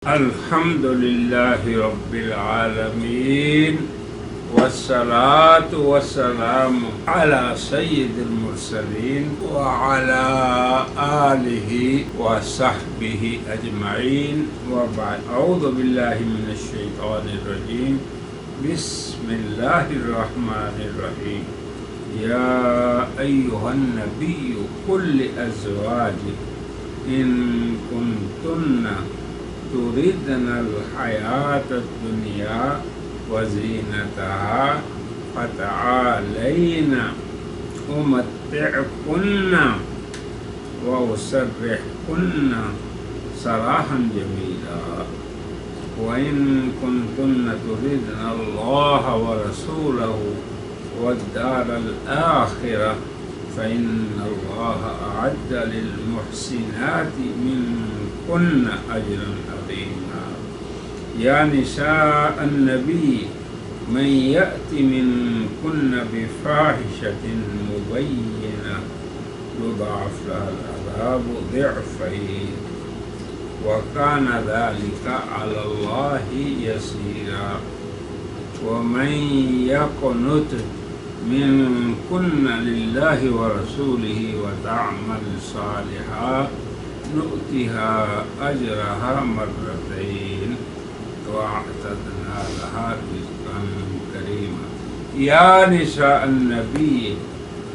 الحمد لله رب العالمين والصلاة والسلام على سيد المرسلين وعلى آله وصحبه أجمعين وبعد. أعوذ بالله من الشيطان الرجيم. بسم الله الرحمن الرحيم. يا أيها النبي قل لأزواجك إن كنتن تردن الحياة الدنيا وزينتها فتعالين أمتعكن وأسرحكن سراحا جميلا وإن كنتن تردن الله ورسوله والدار الآخرة فإن الله أعد للمحسنات منكن أجرا عظيما. يا نساء النبي من يأت منكن بفاحشة مبينة يضاعف لها العذاب ضعفين وكان ذلك على الله يسيرا. ومن يقنت منكن لله ورسوله وتعمل صالحا نؤتها أجرها مرتين وأعتدنا لها رزقا كريما. يا نساء النبي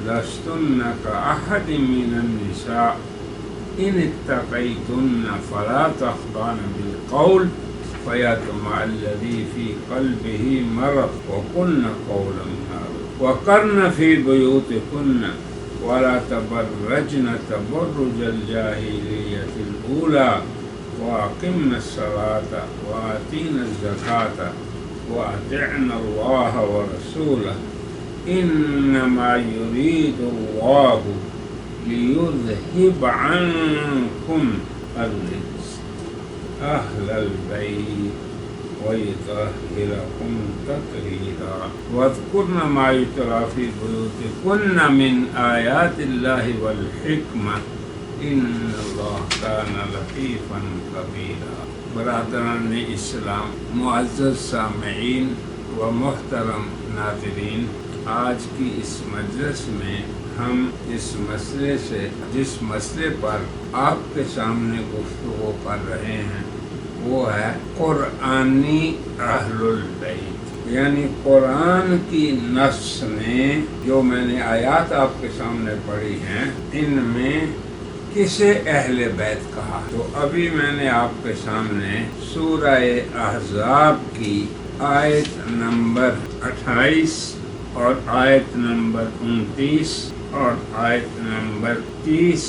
لستن كأحد من النساء إن اتقيتن فلا تخضعن بالقول فيطمع الذي في قلبه مرض وقلن قولا معروفا وقرن في بيوتكن ولا تبرجن تبرج الجاهلية الأولى وأقمن الصلاة وآتينا الزكاة وأطعن الله ورسوله إنما يريد الله ليذهب عنكم الرجس أهل البيت ويطهركم تطهيرا. واذكرن ما يتلى في بيوتكن من آيات الله والحكمة إن الله كان لطيفا خبيرا. برادران اسلام، معزز سامعین و محترم ناظرین، آج کی اس مجلس میں ہم جس مسئلے پر آپ کے سامنے گفتگو کر رہے ہیں وہ ہے قرآنی اہل البیت، یعنی قرآن کی نص نے جو میں نے آیات آپ کے سامنے پڑھی ہیں ان میں کسے اہل بیت کہا. تو ابھی میں نے آپ کے سامنے سورہ احزاب کی آیت نمبر 28 اور آیت نمبر 29 اور آیت نمبر 30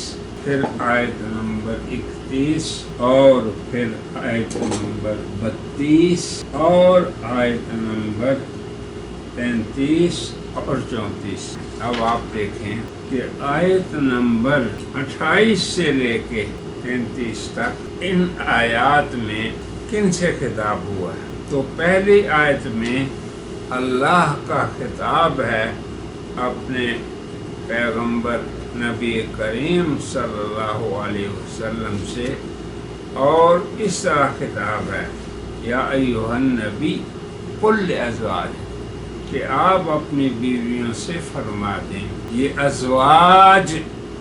پھر آیت نمبر 31 اور پھر آیت نمبر 32 اور آیت نمبر 33 اور 34. اب آپ دیکھیں کہ آیت نمبر 28 سے لے کے 33 تک ان آیات میں کن سے خطاب ہوا ہے. تو پہلی آیت میں اللہ کا خطاب ہے اپنے پیغمبر نبی کریم صلی اللہ علیہ وسلم سے، اور اس طرح خطاب ہے یا ایھا النبی قل لازواجک، کہ آپ اپنی بیویوں سے فرما دیں. یہ ازواج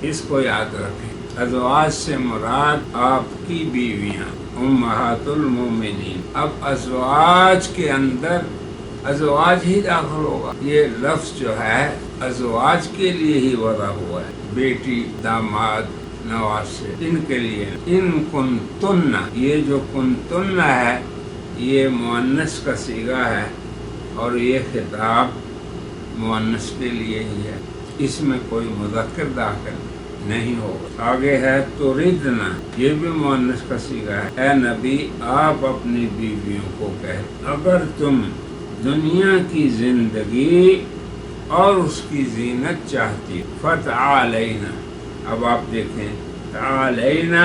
اس کو یاد رکھیں، ازواج سے مراد آپ کی بیویاں امہات المومنین. اب ازواج کے اندر ازواج ہی داخل ہوگا. یہ لفظ جو ہے ازواج کے لیے ہی وضع ہوا ہے، بیٹی، داماد، نواسے، ان کے لیے. ان کنتن، یہ جو کنتن ہے یہ مؤنث کا صیغہ ہے اور یہ خطاب مؤنث کے لیے ہی ہے، اس میں کوئی مذکر داخل نہیں ہوگا. آگے ہے تردنا، یہ بھی مؤنث کا صیغہ ہے. اے نبی آپ اپنی بیویوں کو کہہ اگر تم دنیا کی زندگی اور اس کی زینت چاہتی فتعالینا. اب آپ دیکھیں تعالینا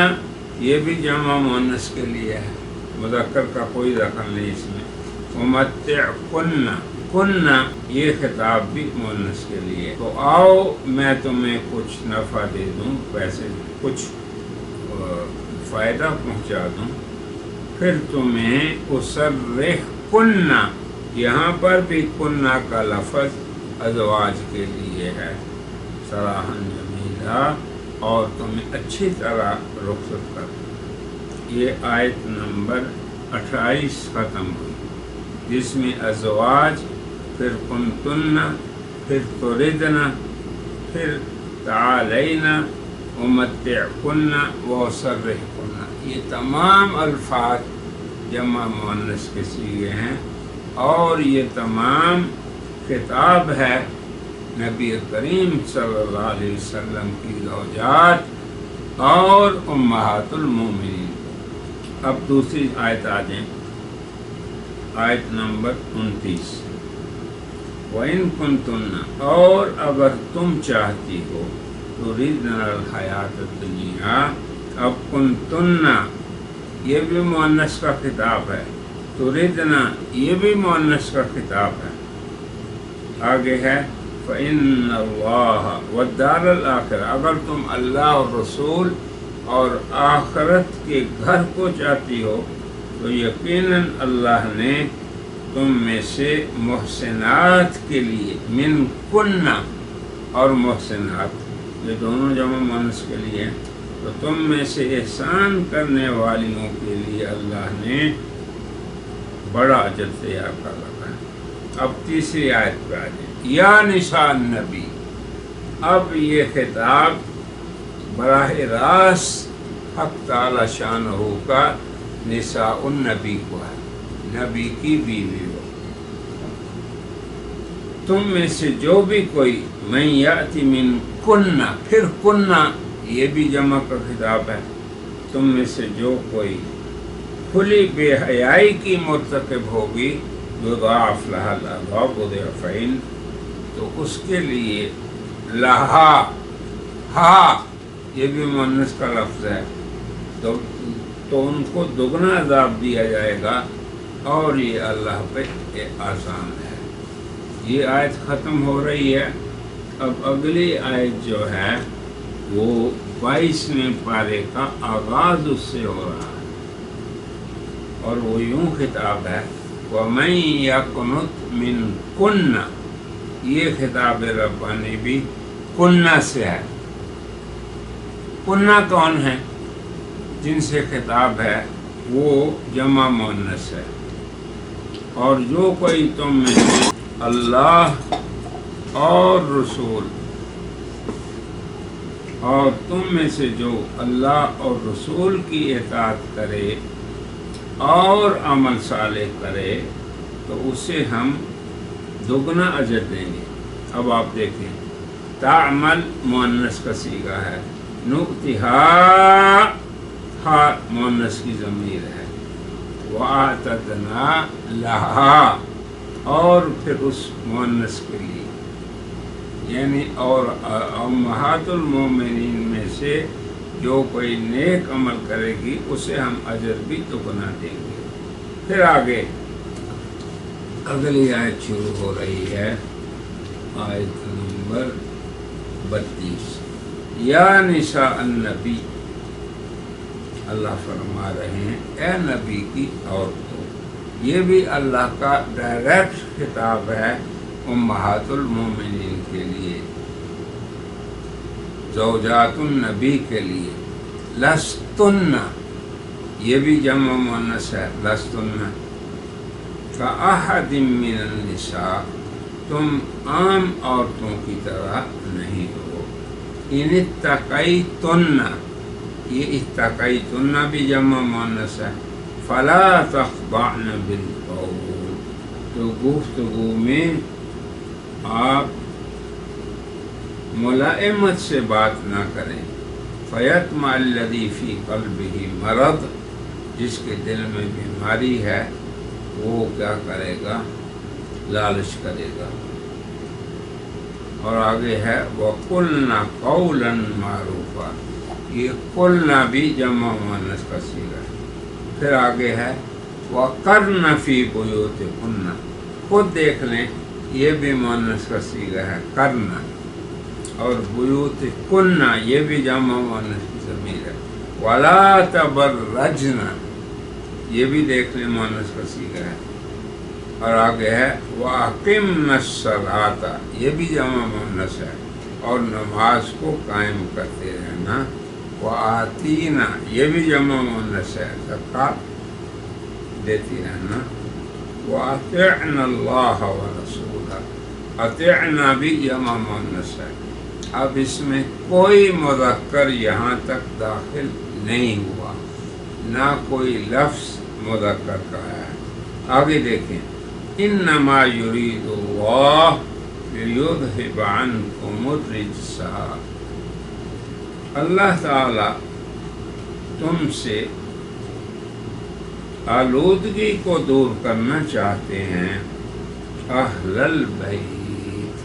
یہ بھی جمع مؤنث کے لیے ہے، مذکر کا کوئی دخل نہیں اس میں. امتعکن، کن یہ خطاب بھی مؤنث کے لیے. تو آؤ میں تمہیں کچھ نفع دے دوں، پیسے کچھ فائدہ پہنچا دوں. پھر تمہیں اسرح کننا، یہاں پر بھی کننا کا لفظ ازواج کے لیے ہے، سراحن جمیلہ، اور تمہیں اچھی طرح رخصت کر۔ یہ آیت نمبر 28 ختم ہوئی، جس میں ازواج، پھر کنتن، پھر تردن، پھر تعالینا امتعکن واسرحکن، یہ تمام الفاظ جمع مؤنث کے صیغے ہیں، اور یہ تمام خطاب ہے نبی کریم صلی اللہ علیہ وسلم کی زوجات اور امہات المومنین۔ اب دوسری آیت آ جائیں، آیت نمبر 29۔ وَإِن كُنتُنَّ، اور اگر تم چاہتی ہو، تُرِيدْنَ الْحَيَاةَ الدُّنْيَا، اب کنتن یہ بھی مؤنث کا خطاب ہے، تُرِيدْنَ یہ بھی مؤنث کا خطاب ہے۔ آگے ہے فَإِنَّ اللَّهَ وَالدَّارَ الْآخِرَةَ، اگر تم اللہ اور رسول اور آخرت کے گھر کو چاہتی ہو تو یقیناً اللہ نے تم میں سے محسنات کے لیے، من کننا اور محسنات یہ دونوں جمع مؤنث کے لیے، تو تم میں سے احسان کرنے والیوں کے لیے اللہ نے بڑا اجر تیار کر رکھا ہے۔ اب تیسری آیت پہ آ جائیں، یا نساء النبی، اب یہ خطاب براہ راست حق تعالی شانہ کا نساء النبی کو ہے، نبی کی بیوی ہو۔ تم میں سے جو بھی کوئی، من یاتی من کننا، پھر کننا یہ بھی جمع کا خطاب ہے، تم میں سے جو کوئی کھلی بے حیائی کی مرتکب ہوگی، یضاعف لہا العذاب ضعفین، تو اس کے لیے لہا، ہا یہ بھی مؤنث کا لفظ ہے، تو ان کو دگنا عذاب دیا جائے گا، اور یہ اللہ پہ آسان ہے۔ یہ آیت ختم ہو رہی ہے۔ اب اگلی آیت جو ہے وہ 22ویں پارے کا آغاز اس سے ہو رہا ہے، اور وہ یوں خطاب ہے، وَمَن يَقْنُتْ مِنْكُنَّ، یہ خطاب ربانی بھی کنہ سے ہے۔ کنہ کون ہے؟ جن سے خطاب ہے وہ جمع مؤنث ہے، اور جو کوئی تم میں سے اللہ اور رسول، اور تم میں سے جو اللہ اور رسول کی اطاعت کرے اور عمل صالح کرے تو اسے ہم دگنا اجر دیں گے۔ اب آپ دیکھیں، تعمل مؤنث کا صیغہ ہے، نؤتها ہا مؤنث کی ضمیر ہے، وَأَعْتَدْنَا لَهَا، اور پھر اس مؤنث کے لیے، یعنی اور امہات المومنین میں سے جو کوئی نیک عمل کرے گی اسے ہم اجر بھی دگنا دیں گے۔ پھر آگے اگلی آیت شروع ہو رہی ہے، آیت نمبر 32۔ یا نساء النبی، اللہ فرما رہے ہیں اے نبی کی عورتوں، یہ بھی اللہ کا ڈائریکٹ خطاب ہے امہات المومنین کے لیے، زوجات النبی کے لیے۔ لستن یہ بھی جمع مؤنث ہے، لستن کأحد من النساء، تم عام عورتوں کی طرح نہیں ہو۔ ان اتقیتن، یہ اتقیتن بھی جمع مؤنث ہے، فلا تخضعن بالقول، تو گفتگو میں آپ ملائمت سے بات نہ کریں۔ فیطمع الذی فی قلبہ مرض، جس کے دل میں بیماری ہے وہ کیا کرے گا؟ لالچ کرے گا۔ اور آگے ہے وَقُلْنَا قَوْلًا مَعْرُوفًا، یہ قلنا بھی جمع مؤنث کا صیغہ ہے۔ پھر آگے ہے وَقَرْنَ فِي بُيُوتِكُنَّ، خود دیکھ لیں یہ بھی مؤنث کا صیغہ ہے، کرنا، اور بیوتکن یہ بھی جمع مؤنث کی ضمیر ہے۔ وَلَا تَبَرَّجْنَ، یہ بھی دیکھ لیں مؤنث کا صیغہ ہے. اور آگے ہے وَأَقِمْنَ الصَّلَاةَ، یہ بھی جمع مؤنث ہے، اور نماز کو قائم کرتے رہنا. وَآتِينَ، یہ بھی جمع مؤنث ہے، زکوٰۃ دیتی رہنا. وَأَطِعْنَ اللَّهَ وَرَسُولَهُ، اطعنا بھی جمع مؤنث ہے. اب اس میں کوئی مذکر یہاں تک داخل نہیں ہوا، نہ کوئی لفظ مذکر کا ہے. آگے دیکھیں انما یرید اللہ لیذہب عنکم الرجس، اللہ تعالی تم سے آلودگی کو دور کرنا چاہتے ہیں. اہل البیت،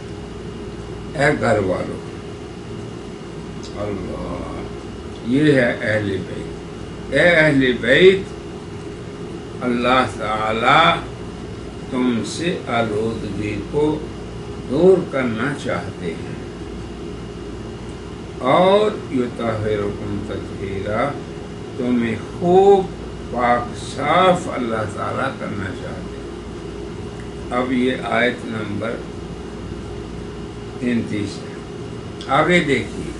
اے گھر والوں. اللہ، یہ ہے اہل بیت. اے اہل بیت، اللہ تعالی تم سے آلودگی کو دور کرنا چاہتے ہیں. اور یطہرکم تطہیرا، تمہیں خوب پاک صاف اللہ تعالیٰ کرنا چاہتے ہیں. اب یہ آیت نمبر 33 ہے. آگے دیکھیے،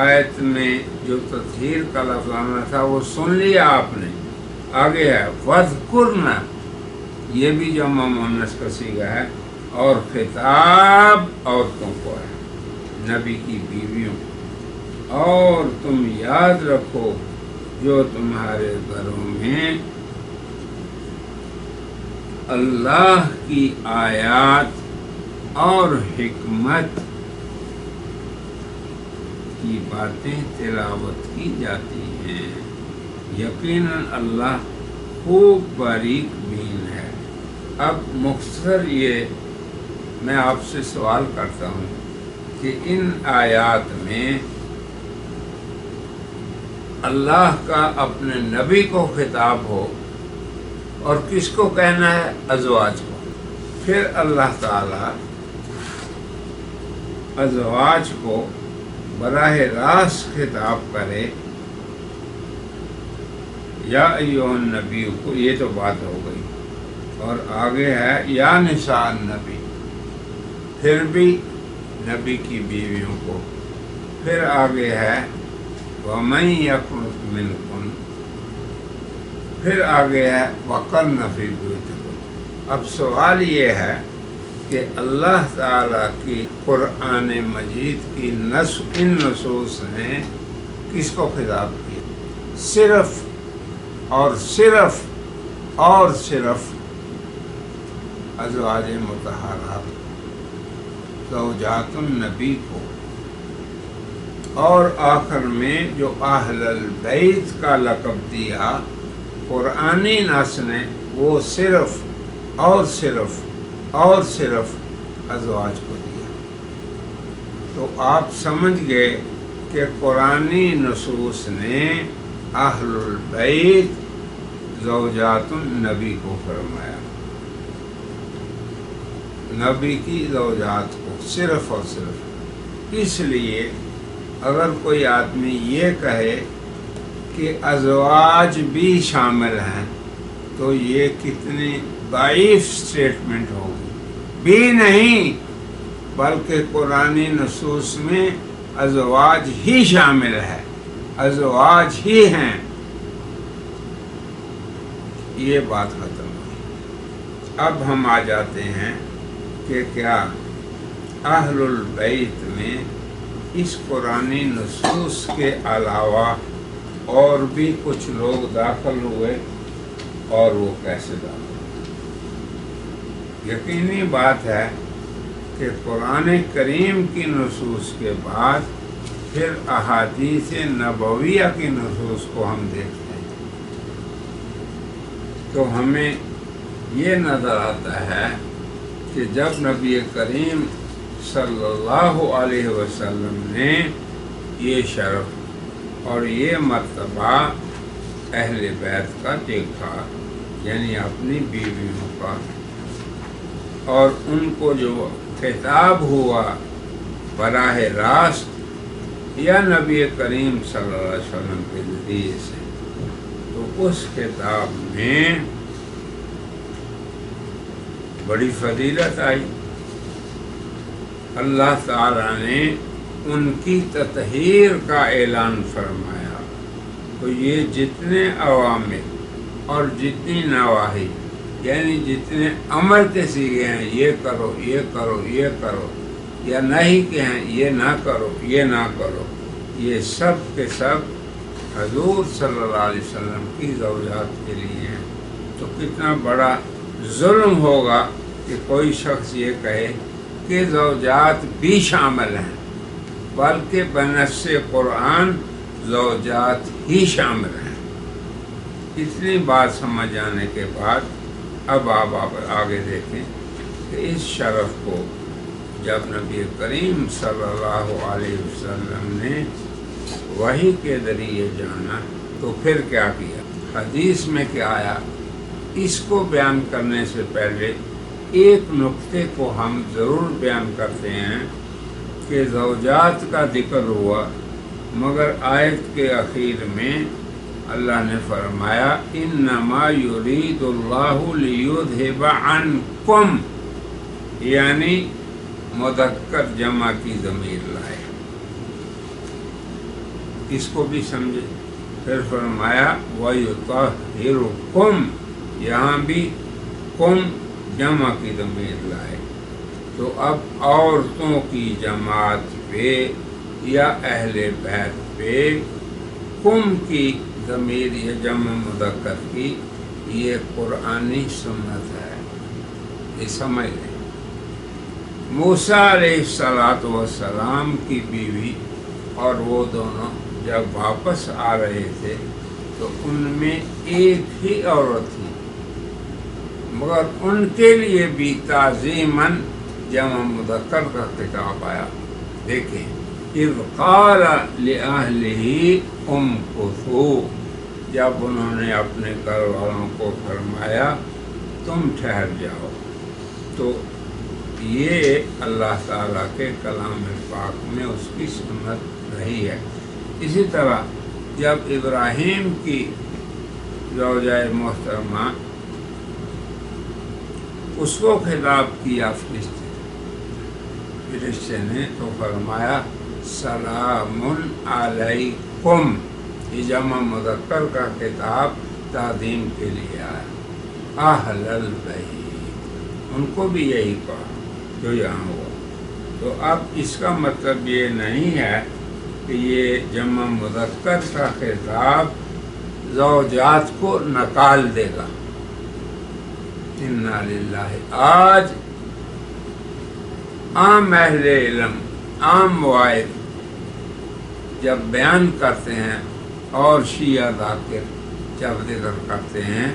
آیت میں جو تطہیر کا لفظ آنا تھا وہ سن لیا آپ نے. آگے ہے وَاذْكُرْنَ، یہ بھی جمع مؤنث کا صیغہ ہے، اور خطاب عورتوں کو ہے، نبی کی بیویوں. اور تم یاد رکھو جو تمہارے گھروں میں اللہ کی آیات اور حکمت کی باتیں تلاوت کی جاتی ہیں. یقیناً اللہ خوب باریک بین ہے. اب مختصر یہ میں آپ سے سوال کرتا ہوں کہ ان آیات میں اللہ کا اپنے نبی کو خطاب ہو، اور کس کو کہنا ہے؟ ازواج کو. پھر اللہ تعالی ازواج کو براہ راست خطاب کرے یا ایھا النبی کو، یہ تو بات ہو گئی. اور آگے ہے یا نساء النبی، پھر بھی نبی کی بیویوں کو. پھر آگے ہے وَمَن يَقْنُتْ مِنْكُنْ، پھر آگے ہے وَقَرْنَ فِي بُيُوتِكُنْ. اب سوال یہ ہے کہ اللہ تعالیٰ کی قرآن مجید کی ان نصوص نے کس کو خطاب کیا؟ صرف اور صرف اور صرف ازواج مطہرات، زوجات النبی کو. اور آخر میں جو اہل البیت کا لقب دیا قرآنی نص نے، وہ صرف اور صرف اور صرف ازواج کو دیا. تو آپ سمجھ گئے کہ قرآنی نصوص نے اہل البیت زوجات النبی کو فرمایا، نبی کی زوجات کو صرف اور صرف. اس لیے اگر کوئی آدمی یہ کہے کہ ازواج بھی شامل ہیں تو یہ کتنی ضعیف سٹیٹمنٹ ہوگی. بھی نہیں بلکہ قرآنی نصوص میں ازواج ہی شامل ہے، ازواج ہی ہیں. یہ بات ختم ہوئی. اب ہم آ جاتے ہیں کہ کیا اہل البیت میں اس قرآنی نصوص کے علاوہ اور بھی کچھ لوگ داخل ہوئے، اور وہ کیسے داخل ہوئے؟ یقینی بات ہے کہ قرآن کریم کی نصوص کے بعد پھر احادیث نبویہ کی نصوص کو ہم دیکھتے ہیں تو ہمیں یہ نظر آتا ہے کہ جب نبی کریم صلی اللہ علیہ وسلم نے یہ شرف اور یہ مرتبہ اہل بیت کا دیکھا، یعنی اپنی بیویوں کا، اور ان کو جو خطاب ہوا براہ راست یا نبی کریم صلی اللہ علیہ وسلم کے ذریعے سے، تو اس خطاب میں بڑی فضیلت آئی. اللہ تعالیٰ نے ان کی تطہیر کا اعلان فرمایا. تو یہ جتنے اوامر اور جتنی نواہی یعنی جتنے امر کے سیغے ہیں، یہ کرو یہ کرو یہ کرو، یا نہیں کہ ہیں یہ نہ کرو یہ نہ کرو، یہ سب کے سب حضور صلی اللہ علیہ وسلم کی زوجات کے لیے ہیں. تو کتنا بڑا ظلم ہوگا کہ کوئی شخص یہ کہے کہ زوجات بھی شامل ہیں، بلکہ بنص قرآن زوجات ہی شامل ہیں. اتنی بات سمجھ جانے کے بعد اب آپ آگے دیکھیں کہ اس شرف کو جب نبی کریم صلی اللہ علیہ وسلم نے وحی کے ذریعے جانا تو پھر کیا کیا. حدیث میں کیا آیا، اس کو بیان کرنے سے پہلے ایک نقطے کو ہم ضرور بیان کرتے ہیں کہ زوجات کا ذکر ہوا، مگر آیت کے اخیر میں اللہ نے فرمایا انما یرید اللہ لیذھب عنکم، یعنی مذکر جمع کی ضمیر لائے. اس کو بھی سمجھے. پھر فرمایا وَيُطَهِّرُكُمْ، یہاں بھی کم جمع کی ضمیر لائے. تو اب عورتوں کی جماعت پہ یا اہل بیت پہ کم کی ضمیر یا جمع مذکر کی یہ قرآنی سنت ہے. یہ سمجھ لیں. موسیٰ علیہ السلام کی بیوی اور وہ دونوں جب واپس آ رہے تھے تو ان میں ایک ہی عورت تھی، مگر ان کے لیے بھی تعظیماً جمع مذکر کا خطاب آیا. دیکھیں اذ قال لأہلہ امکثوا، جب انہوں نے اپنے گھر والوں کو فرمایا تم ٹھہر جاؤ. تو یہ اللہ تعالیٰ کے کلام پاک میں اس کی سنت رہی ہے. اسی طرح جب ابراہیم کی زوجہ محترمہ اس کو خطاب کیا فرشتے نے تو فرمایا سلام علیکم. یہ جمع مذکر کا خطاب تعظیم کے لیے آیا. اہل البیت، ان کو بھی یہی کہا جو یہاں ہوا. تو اب اس کا مطلب یہ نہیں ہے کہ یہ جمع مذکر کا خطاب زوجات کو نکال دے گا. انا للہ. آج عام اہل علم، عام واعظ جب بیان کرتے ہیں اور شیعہ ذاکر جب ذکر کرتے ہیں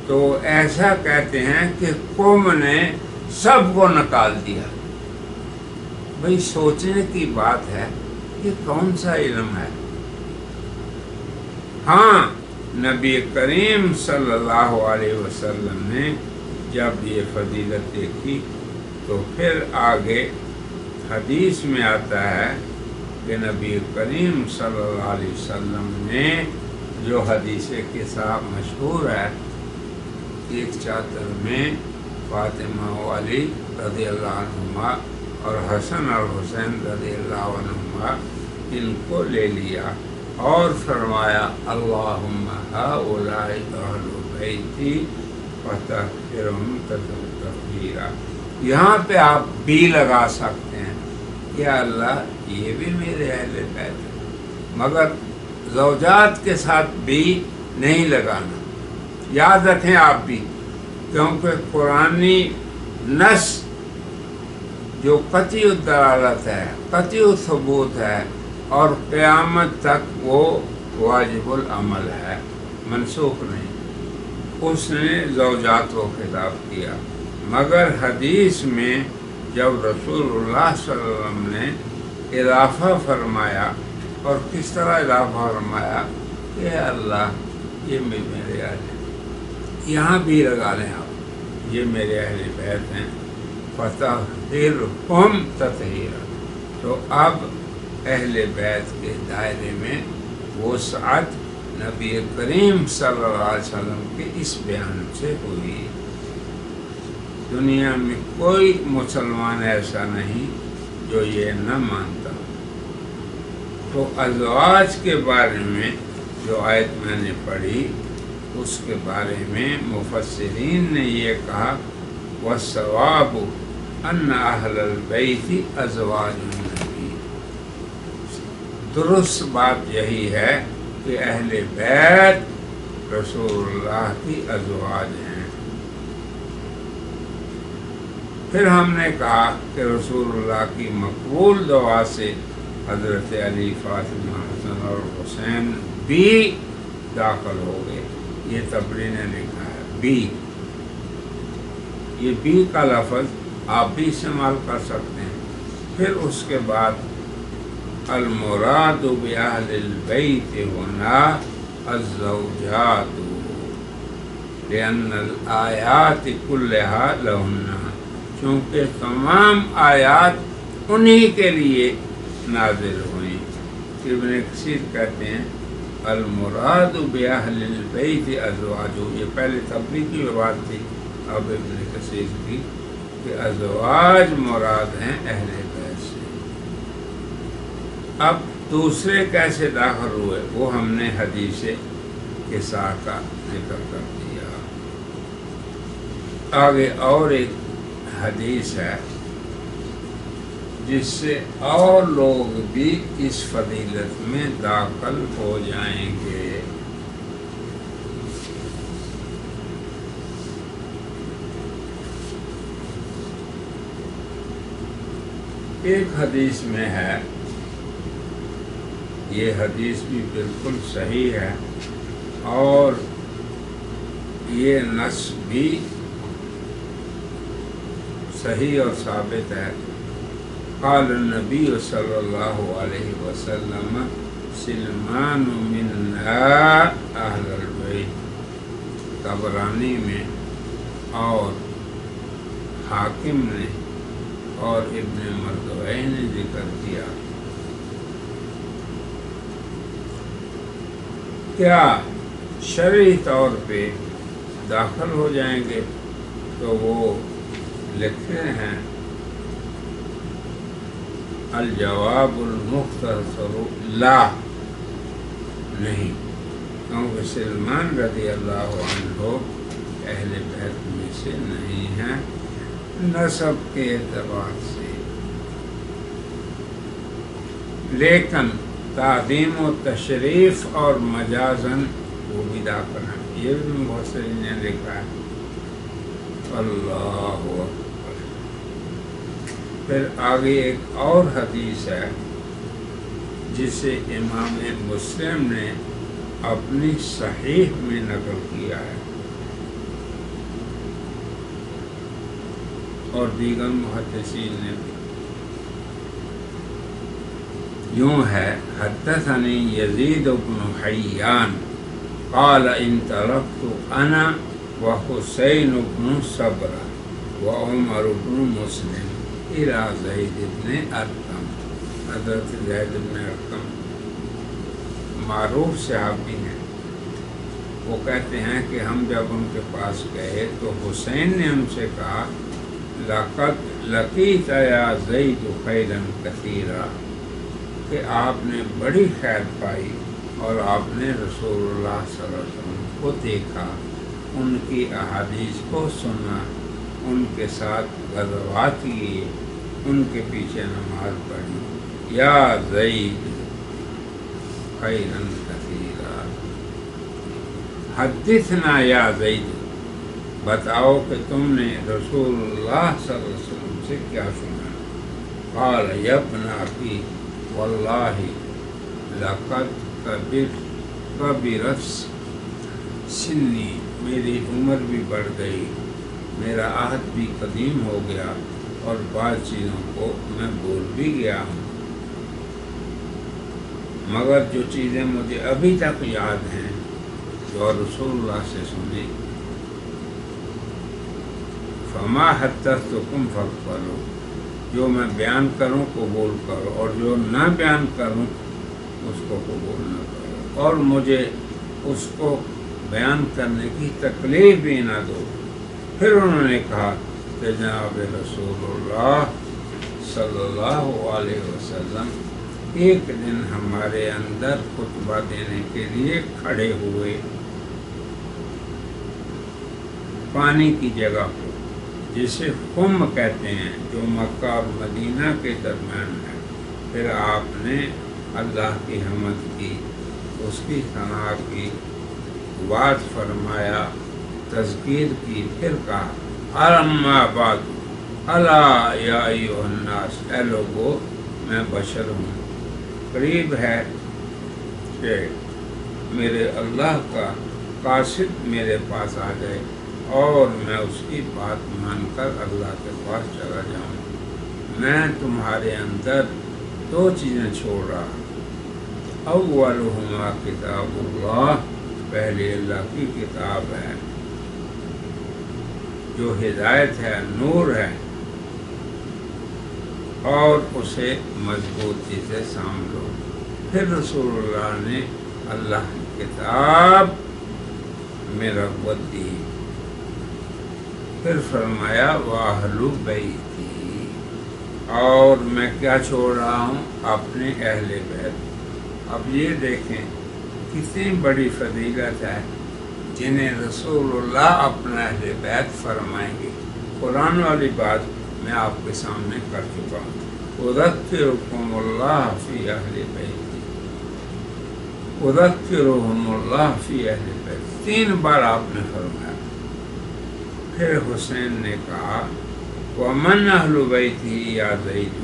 تو ایسا کہتے ہیں کہ قوم نے سب کو نکال دیا. بھئی سوچنے کی بات ہے یہ کون سا علم ہے. ہاں نبی کریم صلی اللہ علیہ وسلم نے جب یہ فضیلت دیکھی تو پھر آگے حدیث میں آتا ہے کہ نبی کریم صلی اللہ علیہ وسلم نے جو حدیث قصہ مشہور ہے، ایک چادر میں فاطمہ و علی رضی اللہ عنہما اور حسن اور حسین رضی اللہ عنہما ان کو لے لیا اور فرمایا اللہم ہؤلاء اہل بیتی فطہرہم تطہیرا. یہاں پہ آپ بھی لگا سکتے ہیں، یا اللہ یہ بھی میرے اہل بیت ہیں، مگر زوجات کے ساتھ بھی نہیں لگانا. یاد رکھیں آپ بھی، کیونکہ قرآنی نص جو قطعی الدلالت ہے، قطعی الثبوت ہے اور قیامت تک وہ واجب العمل ہے، منسوخ نہیں. اس نے زوجات کو خطاب کیا. مگر حدیث میں جب رسول اللہ صلی اللہ علیہ وسلم نے اضافہ فرمایا، اور کس طرح اضافہ فرمایا کہ اللہ یہ میرے اہل ہیں، یہاں بھی لگا لیں آپ، یہ میرے اہل بیت ہیں فطہرہم تطہیرا. تو اب اہل بیت کے دائرے میں وسعت نبی کریم صلی اللہ علیہ وسلم کے اس بیان سے ہوئی۔ دنیا میں کوئی مسلمان ایسا نہیں جو یہ نہ مانتا۔ تو ازواج کے بارے میں جو آیت میں نے پڑھی اس کے بارے میں مفسرین نے یہ کہا وَالصَّوَابُ أَنَّ أَهْلَ الْبَيْتِ أَزْوَاجُ النَّبِيِّ، درست بات یہی ہے کہ اہل بیت رسول اللہ کی ازواج ہیں۔ پھر ہم نے کہا کہ رسول اللہ کی مقبول دعا سے حضرت علی، فاطمہ، حسن اور حسین بھی داخل ہو گئے۔ یہ طبری نے لکھا ہے بھی، یہ بھی کا لفظ آپ بھی استعمال کر سکتے ہیں۔ پھر اس کے بعد المراد بأہل البیت ہونا الزوجات لأن الآیات کلھا لہن، چونکہ تمام آیات انہی کے لیے نازل ہوئی۔ ابن کثیر کہتے ہیں المراد بأہل البیت ازواج، یہ پہلے طبری کی بات تھی، اب ابن کثیر کی، کہ ازواج مراد ہیں اہل بیت سے۔ اب دوسرے کیسے داخل ہوئے وہ ہم نے حدیث کسا کا ذکر کر دیا۔ آگے اور ایک حدیث ہے جس سے اور لوگ بھی اس فضیلت میں داخل ہو جائیں گے۔ ایک حدیث میں ہے، یہ حدیث بھی بالکل صحیح ہے اور یہ نص بھی صحیح اور ثابت ہے۔ قال النبی صلی اللہ علیہ وسلم سلمان منا اہل البیت، طبرانی میں اور حاکم نے اور ابن مردوی نے ذکر کیا۔ کیا شرعی طور پہ داخل ہو جائیں گے؟ تو وہ لکھتے ہیں الجواب المختصر لا، نہیں، کیونکہ سلمان رضی اللہ عنہ اہل بیت میں سے نہیں ہیں نسب کے اعتبار سے، لیکن تعظیم و تشریف اور مجازن وہ بھی داخل ہیں، یہ بھی مفسرین نے لکھا ہے۔ اللہ اکبر۔ پھر آگے ایک اور حدیث ہے جسے امام مسلم نے اپنی صحیح میں نقل کیا ہے اور دیگر محدثین نے بھی۔ یوں ہے حدثنی یزید بن حیان قال انطلقت انا وحسین بن صبرہ وعمر بن مسلم الى زید بن ارقم، حضرت زید بن ارقم معروف صحابی ہیں، وہ کہتے ہیں کہ ہم جب ان کے پاس گئے تو حسین نے ان سے کہا لقد لقیت یا زید خیرا کثیرا، کہ آپ نے بڑی خیر پائی اور آپ نے رسول اللہ صلی اللہ علیہ وسلم کو دیکھا، ان کی احادیث کو سنا، ان کے ساتھ غزوات کیے، ان کے پیچھے نماز پڑھی۔ یا زید خیرا کثیرا، حدثنا یا زید، بتاؤ کہ تم نے رسول اللہ صلی اللہ علیہ وسلم سے کیا سنا۔ قال یا ابن اخی واللہ لقد کبرت سنی، میری عمر بھی بڑھ گئی، میرا عہد بھی قدیم ہو گیا اور بعض چیزوں کو میں بھول بھی گیا ہوں، مگر جو چیزیں مجھے ابھی تک یاد ہیں جو رسول اللہ سے سنی، فما حدثتکم فاقبلوا، جو میں بیان کروں قبول کرو اور جو نہ بیان کروں اس کو قبول نہ کرو، اور مجھے اس کو بیان کرنے کی تکلیف بھی نہ دو۔ پھر انہوں نے کہا کہ جناب رسول اللہ صلی اللہ علیہ وسلم ایک دن ہمارے اندر خطبہ دینے کے لیے کھڑے ہوئے پانی کی جگہ کو، جسے خم کہتے ہیں، جو مکہ اور مدینہ کے درمیان ہے۔ پھر آپ نے اللہ کی حمد کی، اس کی ثنا کی، بات فرمایا، تذکیر کی، پھر کہا اما بعد الا یا ایھا الناس، اے لوگو میں بشر ہوں، قریب ہے کہ میرے اللہ کا قاصد میرے پاس آ جائے اور میں اس کی بات مان کر اللہ کے پاس چلا جاؤں۔ میں تمہارے اندر دو چیزیں چھوڑ رہا ہوں، اولہما کتاب اللہ، پہلے اللہ کی کتاب ہے جو ہدایت ہے، نور ہے، اور اسے مضبوطی سے سامجھو۔ پھر رسول اللہ نے اللہ کی کتاب میں رغبت دی، پھر فرمایا وَأَهْلُ بَيْتِي، اور میں کیا چھوڑ رہا ہوں؟ اپنے اہل بیت۔ اب یہ دیکھیں کتنی بڑی فضیلت ہے جنہیں رسول اللہ اپنا اہل بیت فرمائیں گے۔ قرآن والی بات میں آپ کے سامنے کر چکا ہوں، اذکرکم اللہ فی اہل بیتی، اذکرہم اللہ فی اہل بیت، 3 بار آپ نے فرمایا۔ پھر حسین نے کہا ومن اہل بیتی یا زید،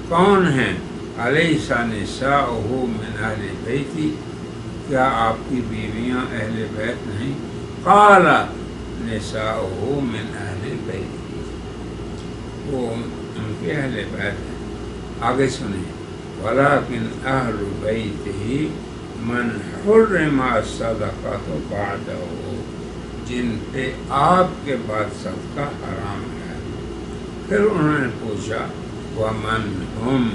کون ہیں؟ الیس نساؤہ من اہل بیتی، کیا آپ کی بیویاں اہل بیت نہیں؟ قال نساؤہ من اہل بیتی، وہ ان کے اہل بیت ہیں۔ آگے سنیں ولیکن اہل بیتہ من حرم الصدقۃ بعدہ، جن پہ آپ کے بعد صدقہ حرام ہے۔ پھر انہوں نے پوچھا ومن ہم،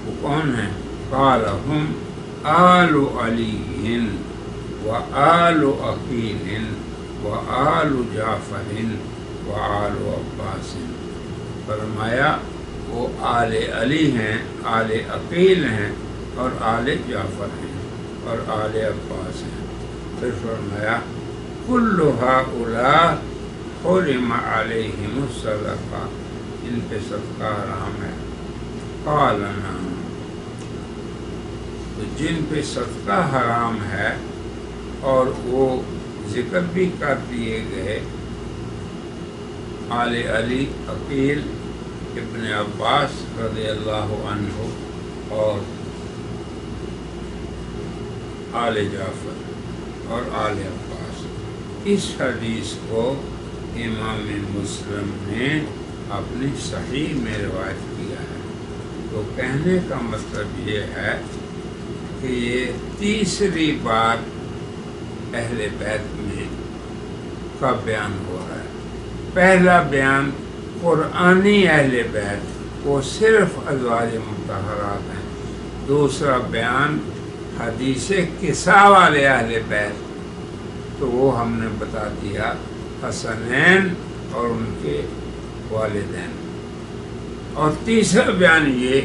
وہ کون ہیں؟ قال ہم آل علی و آل عقیل و آل جعفر و آل عباس، فرمایا وہ آل علی ہیں، آل عقیل ہیں، اور آل جعفر ہیں، اور آل عباس ہیں۔ پھر فرمایا کل ہؤلاء حرم علیہم الصدقہ، ان پہ صدقہ حرام ہے۔ قال نعم، تو جن پہ صدقہ حرام ہے اور وہ ذکر بھی کر دیے گئے، آل علی، عقیل، ابن عباس رضی اللہ عنہ، اور آل جعفر اور آل عباس۔ اس حدیث کو امام مسلم نے اپنی صحیح میں روایت کیا ہے۔ تو کہنے کا مطلب یہ ہے کہ یہ تیسری بار اہل بیت میں کا بیان ہو رہا ہے۔ پہلا بیان قرآنی اہل بیت، وہ صرف ازواج مطہرات ہیں۔ دوسرا بیان حدیث قصہ والے اہل بیت، تو وہ ہم نے بتا دیا حسنین اور ان کے والدین۔ اور تیسرا بیان یہ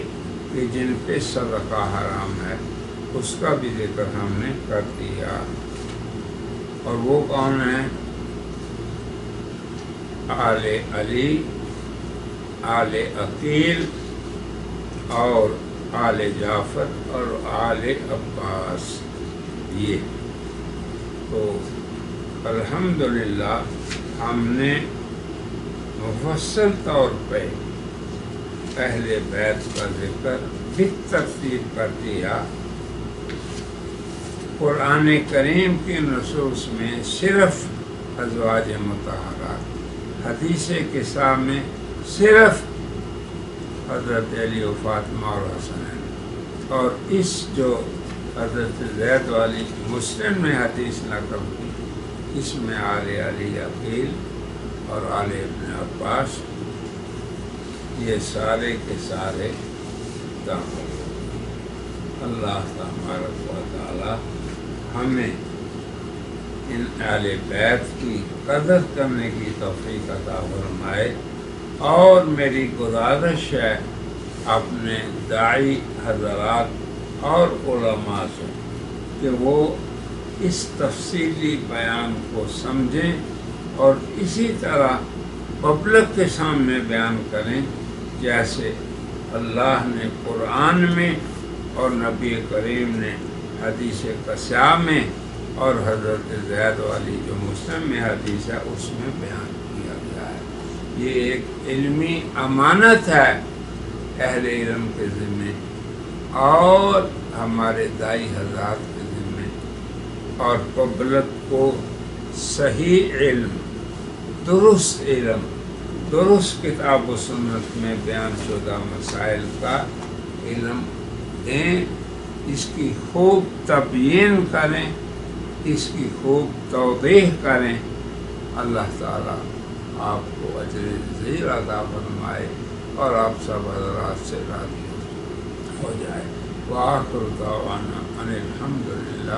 کہ جن پہ صدقہ حرام ہے، اس کا بھی ذکر ہم نے کر دیا۔ اور وہ کون ہیں؟ آل علی، آل عقیل، اور آل جعفر اور آل عباس۔ یہ تو الحمدللہ ہم نے مفصل طور پہ اہل بیت کا ذکر بالترتیب کر دیا۔ قرآن کریم کی نصوص میں صرف ازواج مطہرات، حدیث قصہ میں صرف حضرت علی و فاطمہ اور حسنین، اور اس جو حضرت زید والی مسلم نے حدیث نقل کی، اس میں آل علی، عقیل اور آل ابن عباس، یہ سارے کے سارے داخل۔ اللہ تبارک و تعالی ہمیں ان اہل بیت کی قدر کرنے کی توفیق عطا فرمائے۔ اور میری گزارش ہے اپنے داعی حضرات اور علماء سے کہ وہ اس تفصیلی بیان کو سمجھیں اور اسی طرح پبلک کے سامنے بیان کریں جیسے اللہ نے قرآن میں اور نبی کریم نے حدیث قصیٰ میں اور حضرت زید والی جو مسلم میں حدیث ہے اس میں بیان کیا گیا ہے۔ یہ ایک علمی امانت ہے اہل علم کے ذمے اور ہمارے داعی حضرات کے ذمے، اور پبلک کو صحیح علم، درست کتاب و سنت میں بیان شدہ مسائل کا علم دیں، اس کی خوب تبیین کریں، اس کی خوب توضیح کریں۔ اللہ تعالیٰ آپ کو اجر ذخیر عطا فرمائے اور آپ سب حضرات سے راضی ہو جائے۔ وآخر دعوانا ان الحمد للہ